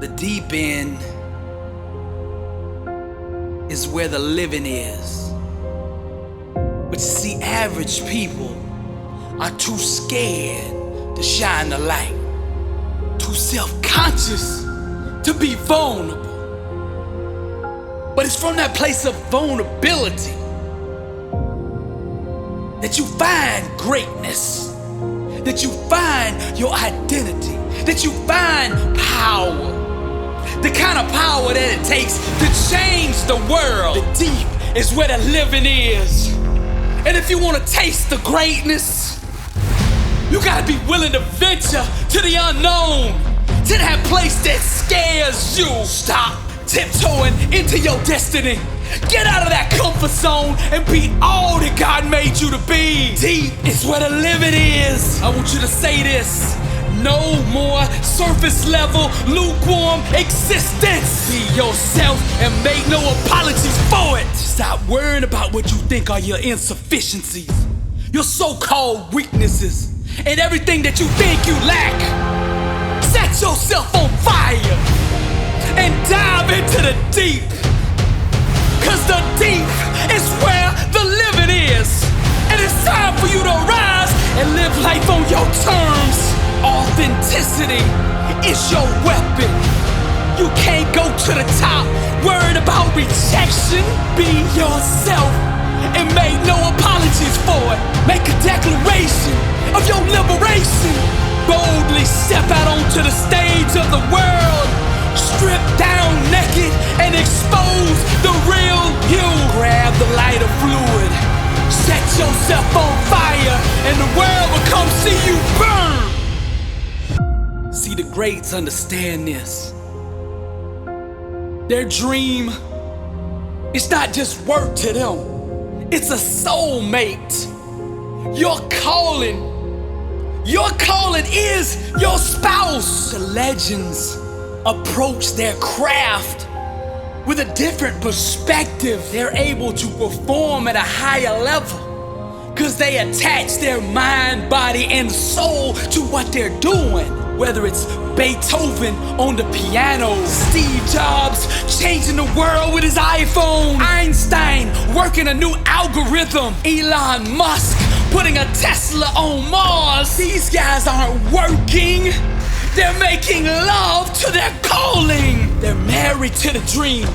The deep end is where the living is. But you see, average people are too scared to shine the light, too self-conscious to be vulnerable. But it's from that place of vulnerability that you find greatness, that you find your identity, that you find power. The kind of power that it takes to change the world. The deep is where the living is. And if you want to taste the greatness, you gotta be willing to venture to the unknown, to that place that scares you. Stop tiptoeing into your destiny. Get out of that comfort zone and be all that God made you to be. Deep is where the living is. I want you to say this. No more surface level, lukewarm existence. Be yourself and make no apologies for it. Stop worrying about what you think are your insufficiencies, your so-called weaknesses, and everything that you think you lack. Set yourself on fire and dive into the deep. Cause the deep is where the living is. And it's time for you to rise and live life on your terms. Authenticity is your weapon. You can't go to the top worried about rejection. Be yourself and make no apologies for it. Make a declaration of your liberation. Boldly step out onto the stage of the world. Strip down naked and expose the real you. Grab the lighter fluid. Set yourself on fire and the world will come see you burn. See, the greats understand this. Their dream, it's not just work to them. It's a soulmate. Your calling is your spouse. The legends approach their craft with a different perspective. They're able to perform at a higher level because they attach their mind, body, and soul to what they're doing. Whether it's Beethoven on the piano, Steve Jobs changing the world with his iPhone, Einstein working a new algorithm, Elon Musk putting a Tesla on Mars. These guys aren't working. They're making love to their calling. They're married to the dream,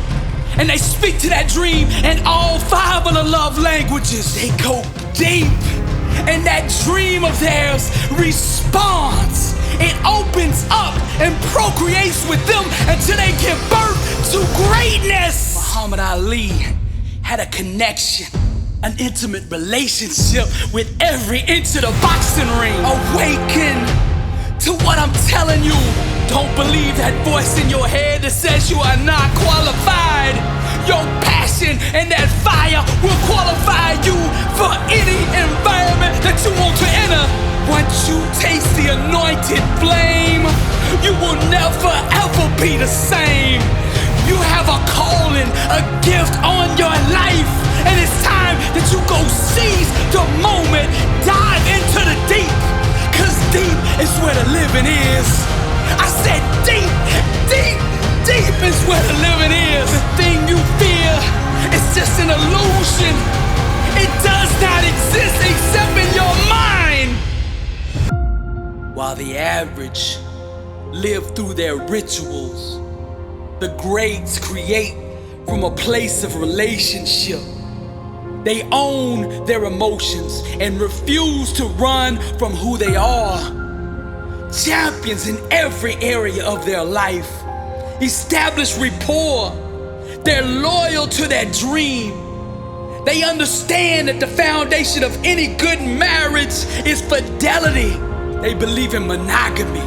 and they speak to that dream in all 5 of the love languages. They go deep, and that dream of theirs responds. It opens up and procreates with them until they give birth to greatness. Muhammad Ali had a connection, an intimate relationship with every inch of the boxing ring. Awaken to what I'm telling you. Don't believe that voice in your head that says you are not qualified. Your passion and that fire will qualify you for any environment that you want to enter. Once you taste the anointed flame, you will never ever be the same. You have a calling, a gift on your life, and it's time that you go seize the moment. Dive into the deep, cause deep is where the living is. I said deep, deep, deep is where the living is. The thing you fear is just an illusion. It does not exist except in your mind. While the average live through their rituals, the greats create from a place of relationship. They own their emotions and refuse to run from who they are. Champions in every area of their life establish rapport. They're loyal to their dream. They understand that the foundation of any good marriage is fidelity. They believe in monogamy.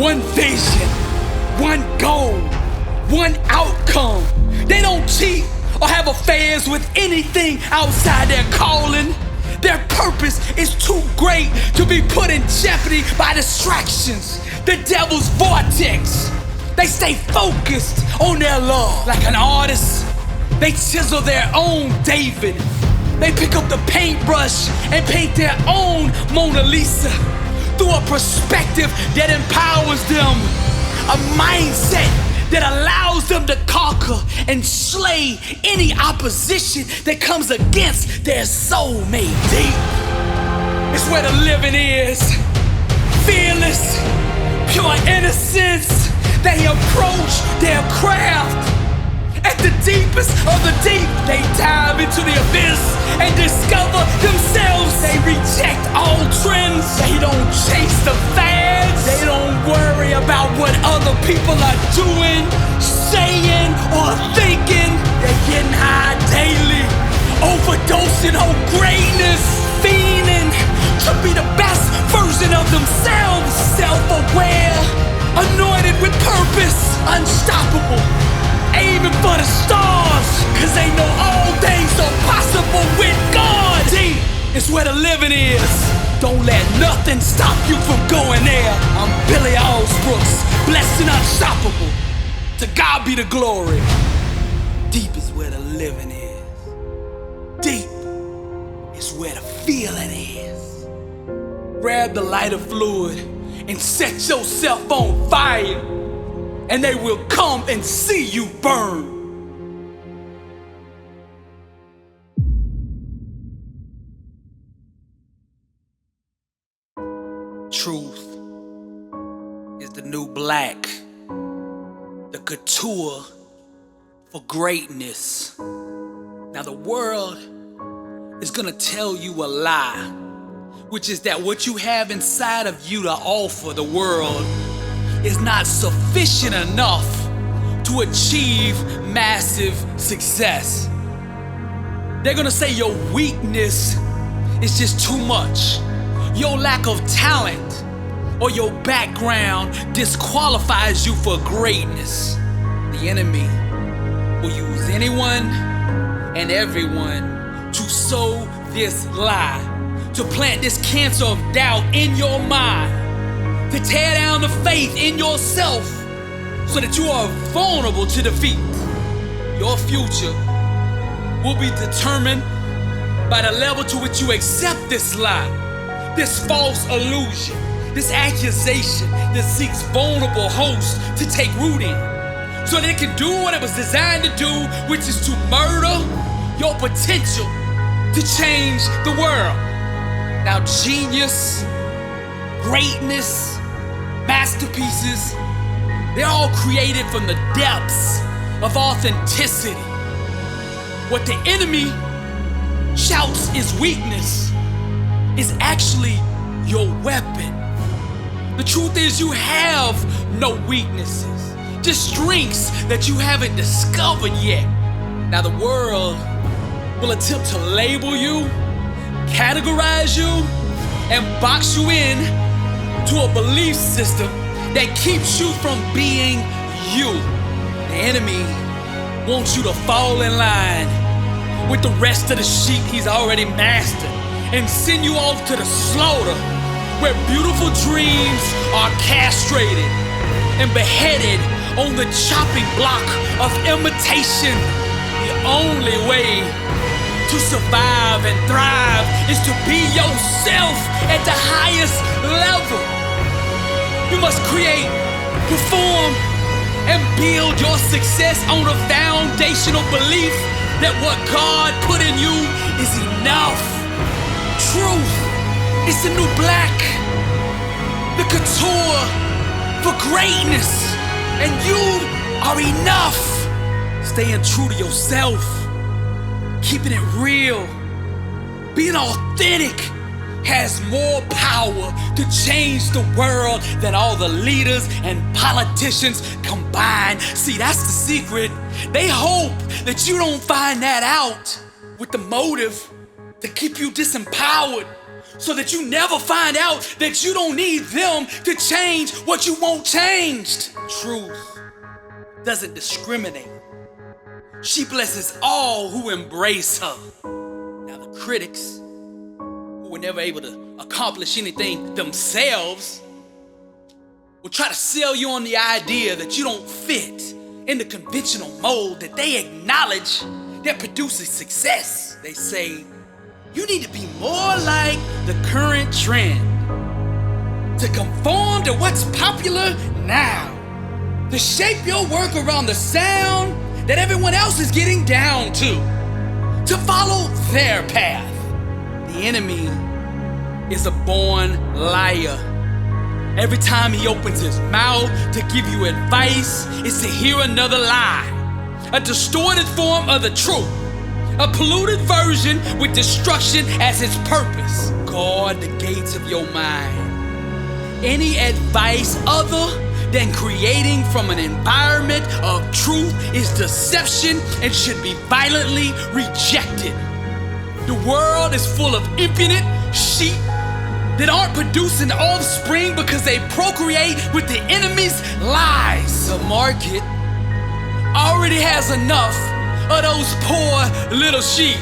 One vision, one goal, one outcome. They don't cheat or have affairs with anything outside their calling. Their purpose is too great to be put in jeopardy by distractions. The devil's vortex. They stay focused on their love. Like an artist, they chisel their own David. They pick up the paintbrush and paint their own Mona Lisa through a perspective that empowers them. A mindset that allows them to conquer and slay any opposition that comes against their soulmate. Deep is where the living is. Fearless, pure innocence. They approach their craft. At the deepest of the deep, they dive into the abyss and discover themselves. They reject all trends. They don't chase the fads. They don't worry about what other people are doing, saying, or thinking. They're getting high daily, overdosing on greatness, fiending to be the best version of themselves. Self-aware, anointed with purpose, unstoppable, aiming for the stars, cause they know all things are possible with God. Deep is where the living is. Don't let nothing stop you from going there. I'm Billy Alsbrooks, blessed and unstoppable. To God be the glory. Deep is where the living is. Deep is where the feeling is. Grab the lighter fluid and set yourself on fire, and they will come and see you burn. Truth is the new black, the couture for greatness. Now the world is gonna tell you a lie, which is that what you have inside of you to offer the world is not sufficient enough to achieve massive success. They're gonna say your weakness is just too much. Your lack of talent or your background disqualifies you for greatness. The enemy will use anyone and everyone to sow this lie, to plant this cancer of doubt in your mind, to tear down the faith in yourself so that you are vulnerable to defeat. Your future will be determined by the level to which you accept this lie, this false illusion, this accusation that seeks vulnerable hosts to take root in, so that it can do what it was designed to do, which is to murder your potential to change the world. Now, genius, greatness, masterpieces, they're all created from the depths of authenticity. What the enemy shouts is weakness is actually your weapon. The truth is, you have no weaknesses, just strengths that you haven't discovered yet. Now the world will attempt to label you, categorize you, and box you in to a belief system that keeps you from being you. The enemy wants you to fall in line with the rest of the sheep he's already mastered and send you off to the slaughter, where beautiful dreams are castrated and beheaded on the chopping block of imitation. The only way to survive and thrive is to be yourself at the highest level. You must create, perform, and build your success on a foundational belief that what God put in you is enough. Truth is the new black, the couture for greatness, and you are enough. Staying true to yourself, keeping it real, being authentic has more power to change the world than all the leaders and politicians combined. See, that's the secret. They hope that you don't find that out with the motive to keep you disempowered, so that you never find out that you don't need them to change what you want changed. Truth doesn't discriminate. She blesses all who embrace her. Now the critics, who were never able to accomplish anything themselves, will try to sell you on the idea that you don't fit in the conventional mold that they acknowledge that produces success. They say, you need to be more like the current trend, to conform to what's popular now. to shape your work around the sound that everyone else is getting down to follow their path. The enemy is a born liar. Every time he opens his mouth to give you advice, it's to hear another lie, a distorted form of the truth, a polluted version with destruction as its purpose. Guard the gates of your mind. Any advice other than creating from an environment of truth is deception and should be violently rejected. The world is full of impudent sheep that aren't producing offspring because they procreate with the enemy's lies. The market already has enough of those poor little sheep.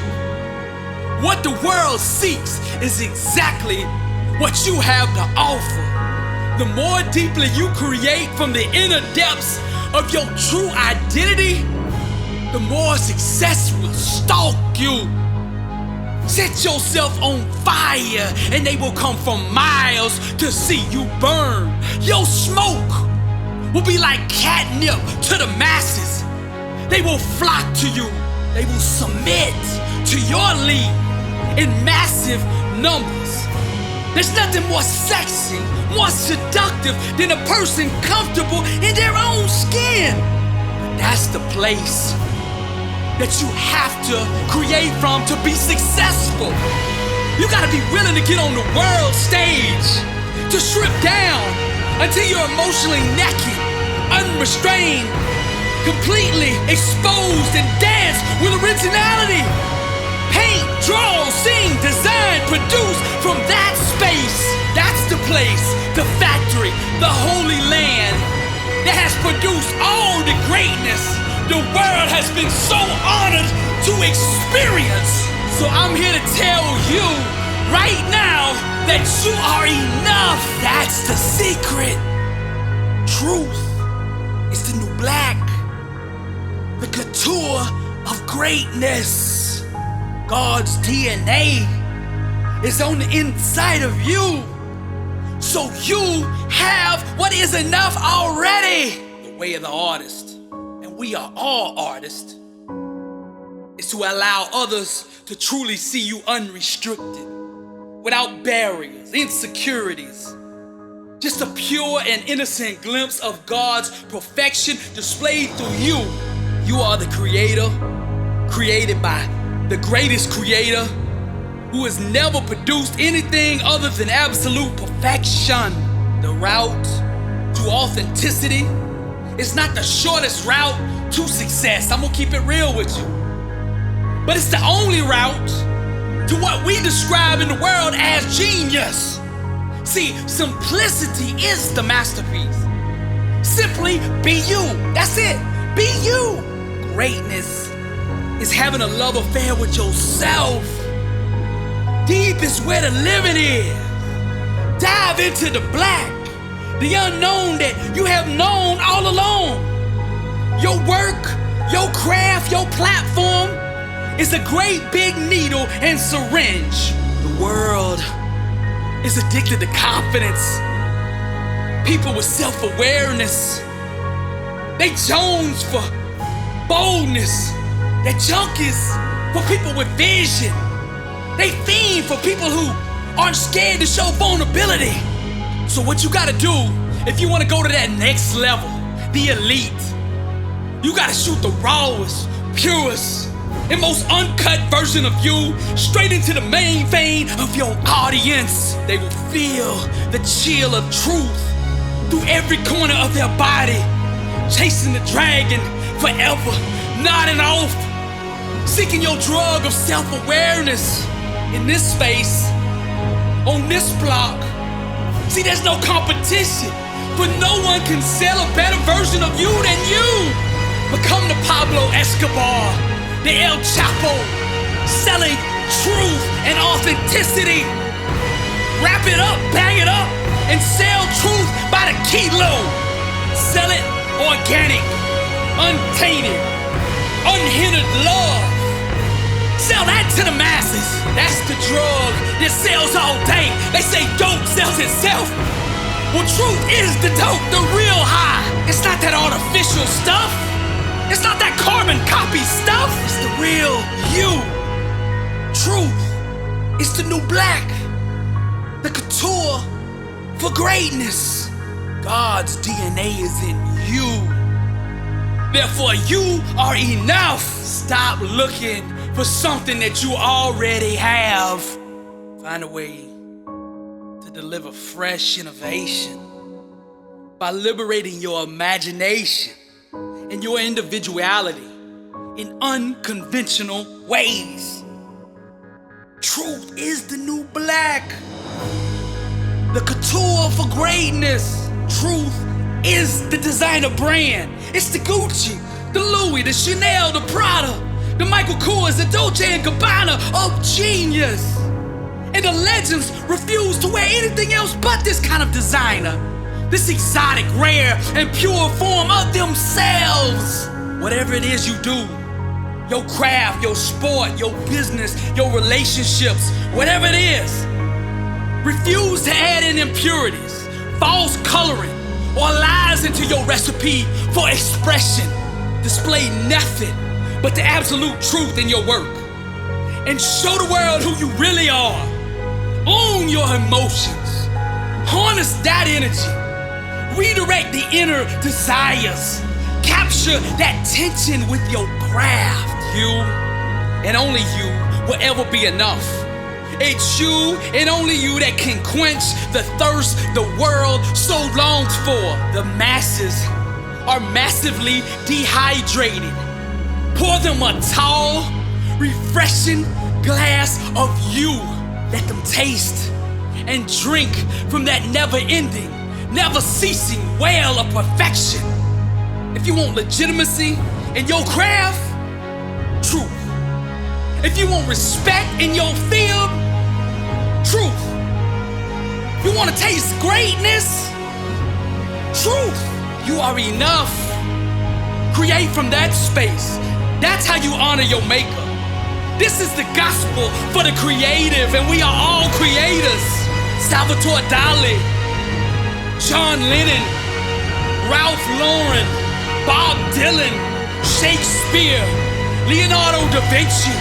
What the world seeks is exactly what you have to offer. The more deeply you create from the inner depths of your true identity, the more success will stalk you. Set yourself on fire and they will come from miles to see you burn. Your smoke will be like catnip to the masses. They will flock to you. They will submit to your lead in massive numbers. There's nothing more sexy, more seductive than a person comfortable in their own skin. But that's the place that you have to create from to be successful. You gotta be willing to get on the world stage, to strip down until you're emotionally naked, unrestrained, completely exposed, and dance with originality. Paint, draw, sing, design, produce from that space. That's the place, the factory, the holy land that has produced all the greatness the world has been so honored to experience. So I'm here to tell you right now that you are enough. That's the secret. Truth is the new black, the couture of greatness. God's DNA is on the inside of you. So you have what is enough already. The way of the artist, and we are all artists, is to allow others to truly see you unrestricted, without barriers, insecurities. Just a pure and innocent glimpse of God's perfection displayed through you. You are the creator, created by the greatest creator, who has never produced anything other than absolute perfection. The route to authenticity is not the shortest route to success. I'm gonna keep it real with you. But it's the only route to what we describe in the world as genius. See, simplicity is the masterpiece. Simply be you. That's it. Be you. Greatness is having a love affair with yourself. Deep is where the living is. Dive into the black, the unknown that you have known all along. Your work, your craft, your platform is a great big needle and syringe. The world is addicted to confidence. People with self-awareness, they jones for boldness. That junk is for people with vision. They fiend for people who aren't scared to show vulnerability. So what you gotta do, if you wanna go to that next level, the elite, you gotta shoot the rawest, purest, and most uncut version of you straight into the main vein of your audience. They will feel the chill of truth through every corner of their body, chasing the dragon forever, nodding off, seeking your drug of self-awareness. In this space, on this block, see, there's no competition, but no one can sell a better version of you than you. Become the Pablo Escobar, the El Chapo, selling truth and authenticity. Wrap it up, bang it up, and sell truth by the kilo. Sell it organic, untainted, unhindered love. Sell that to the masses. That's the drug that sells all day. They say dope sells itself, Well, truth is the dope, the real high. It's not that artificial stuff. It's not that carbon copy stuff. It's the real you. Truth. It's the new black. The couture for greatness. God's DNA is in you. Therefore, you are enough. Stop looking for something that you already have. Find a way to deliver fresh innovation by liberating your imagination and your individuality in unconventional ways. Truth is the new black. The couture for greatness. Truth is the designer brand. It's the Gucci, the Louis, the Chanel, the Prada, the Michael Kors, the Dolce & Gabbana of genius. And the legends refuse to wear anything else but this kind of designer. This exotic, rare, and pure form of themselves. Whatever it is you do, your craft, your sport, your business, your relationships, whatever it is, refuse to add in impurities, false coloring, or lies into your recipe for expression. Display nothing but the absolute truth in your work. And show the world who you really are. Own your emotions. Harness that energy. Redirect the inner desires. Capture that tension with your craft. You, and only you, will ever be enough. It's you and only you that can quench the thirst the world so longs for. The masses are massively dehydrated. Pour them a tall, refreshing glass of you. Let them taste and drink from that never-ending, never-ceasing well of perfection. If you want legitimacy in your craft, truth. If you want respect in your field, truth. You want to taste greatness? Truth. You are enough. Create from that space. That's how you honor your maker. This is the gospel for the creative, and we are all creators. Salvatore Dali, John Lennon, Ralph Lauren, Bob Dylan, Shakespeare, Leonardo da Vinci,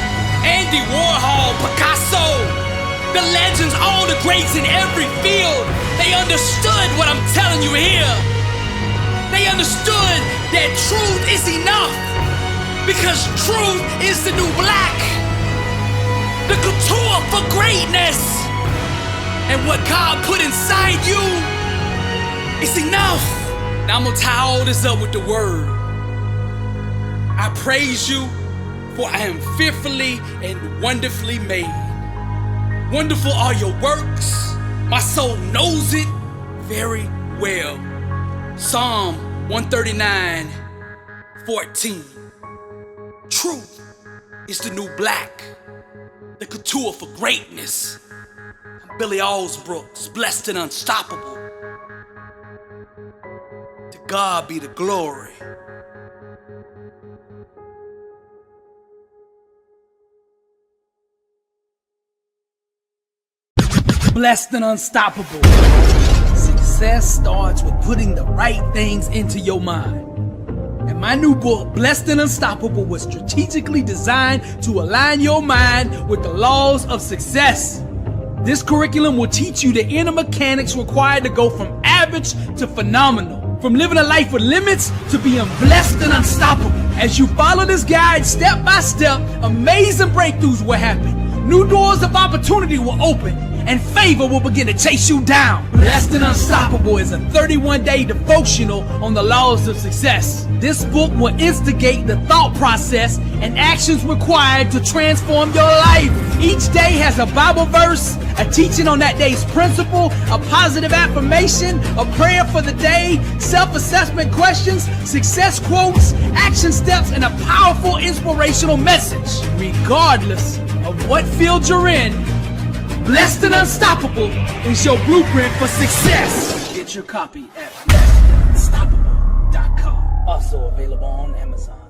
Andy Warhol, Picasso, the legends, all the greats in every field. They understood what I'm telling you here. They understood that truth is enough, because truth is the new black. The couture for greatness. And what God put inside you is enough. Now I'm gonna tie all this up with the word. I praise you, for I am fearfully and wonderfully made. Wonderful are your works. My soul knows it very well. Psalm 139:14. Truth is the new black. The couture for greatness. I'm Billy Alsbrooks, blessed and unstoppable. To God be the glory. Blessed and unstoppable. Success starts with putting the right things into your mind. And my new book, Blessed and Unstoppable, was strategically designed to align your mind with the laws of success. This curriculum will teach you the inner mechanics required to go from average to phenomenal. From living a life with limits to being blessed and unstoppable. As you follow this guide step by step, amazing breakthroughs will happen. New doors of opportunity will open, and favor will begin to chase you down. Blessed and Unstoppable is a 31-day devotional on the laws of success. This book will instigate the thought process and actions required to transform your life. Each day has a Bible verse, a teaching on that day's principle, a positive affirmation, a prayer for the day, self-assessment questions, success quotes, action steps, and a powerful inspirational message. Regardless of what field you're in, Blessed and Unstoppable is your blueprint for success. Get your copy at blessedandunstoppable.com. Also available on Amazon.